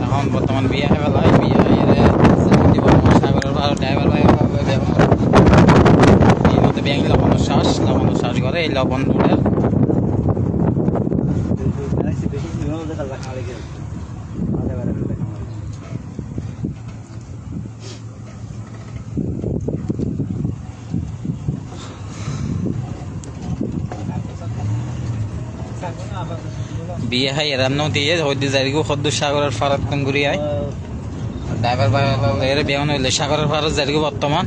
এখন বর্তমান বিয়ে হয়ে গেল বিয়ে সাগরের ভালো ড্রাইভার ভাই এই মধ্যে ব্যাংক লবণ শ্বাস করে এই লবণ রোডের বিয়ে হয় এর দিয়ে হইতে যাইগো খদ্দ সাগরের ফারাত কঙ্গুরি আয় ড্রাইভার ভাই এর বিয়ে হইলে সাগরের ফারাত যাইগো বর্তমান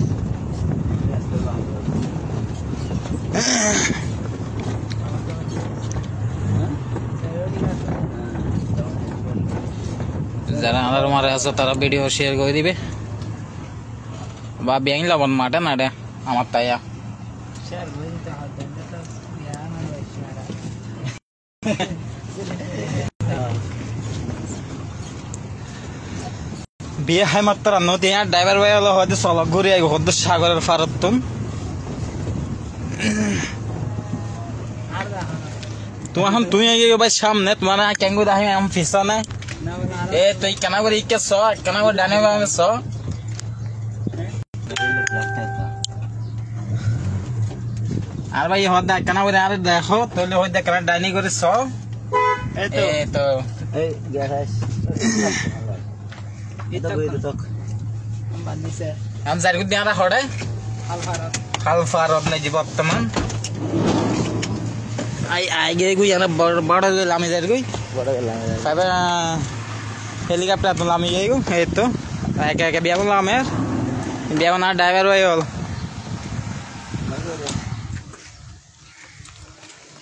যারা আমার মারে আছে তারা ভিডিও শেয়ার করে দিবে বা ব্যাংক লবণ মাঠে না রে আমার তাইয়া বিয়ে হয় মাত্র নদী ড্রাইভার ভাই হলো হয়তো চলক ঘুরে আইব হদ্দ সাগরের ফারত তুমি এখন তুই ভাই সামনে তোমার কেঙ্গু দাহি আমি পিছনে এ তুই কেনা করে ইকে স কেনা করে ডানে আমি স আর ভাই হদ কেনা করে আর দেখো তাহলে হয়তো কেনা ডাইনি করে স এই তো এই গ্যাস আমি যাইগো দিয়া হড়ে খাল ফারত নাই বর্তমান আই গে গই জানা বড় গেল আমি যাইগো তবে হেলিকপ্টার তো আমি যাইগো এই তো একা একা বিয়া বললাম আমি বিয়া না ড্রাইভার ভাই হল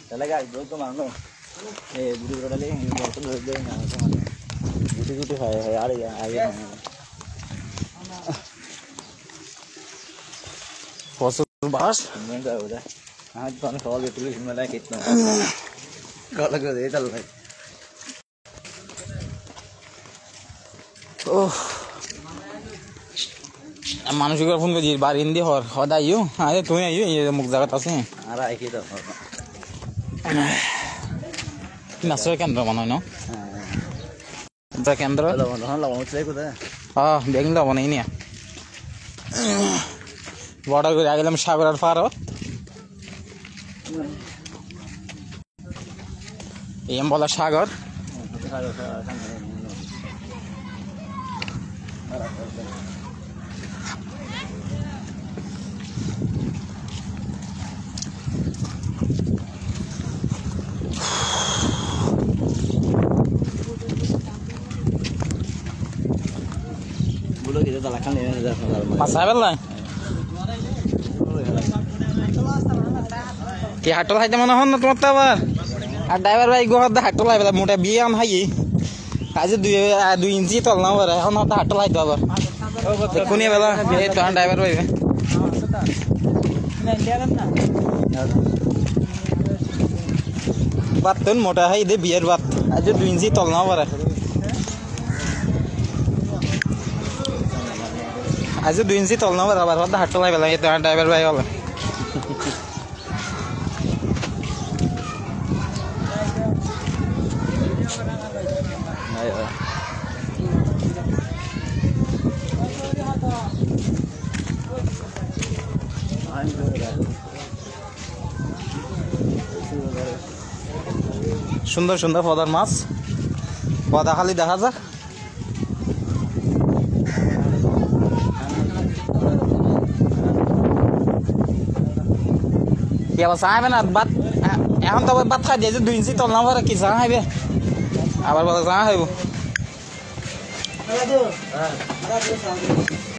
চলে গাই দো তো মানো এ বুড়ি বড়ালে তো ধরে দেই না গুটি গুটি হয় আর আগে ফসল বাস মেন का होता है आज तो हम सवाल इतनी में लाइक इतना काला कर दे चल भाई ओह মানুষ করে ফোন করে বার হিন্দি হর হদা আইও আরে তুই আইও এই মুখ জায়গা আছে আর আই কি তো নাসর কেন্দ্র মনে হয় না যা কেন্দ্র লবণ চাই কোথায় হ্যাঁ বেগিন লবণ এই নিয়ে বর্ডার করে গেলাম সাগরের ফারত এম বলা সাগর কি হাটল খাইতে মনে হন না তোমার তো আবার আর ড্রাইভার ভাই গোহার হাটল খাই পেলা মোটা বিয়ে আম খাই আজ 2 ইঞ্চি তল না আবার এখন হাটল খাইতো আবার কোনি বেলা এই তো ড্রাইভার ভাই বাত তো মোটা খাই দে বিয়ের বাত আজ 2 ইঞ্চি তল না আবার আজ 2 ইঞ্চি তল না আবার হাটল খাই পেলা এই তো ড্রাইভার ভাই হল সুন্দর সুন্দর পদার মাছ পদা খালি দেখা যাক কি আবার চাইবে না বাত এখন তো বাত খাই দিয়েছে 2 ইঞ্চি তল না পরে কি চা খাইবে আবার বলে চা খাইব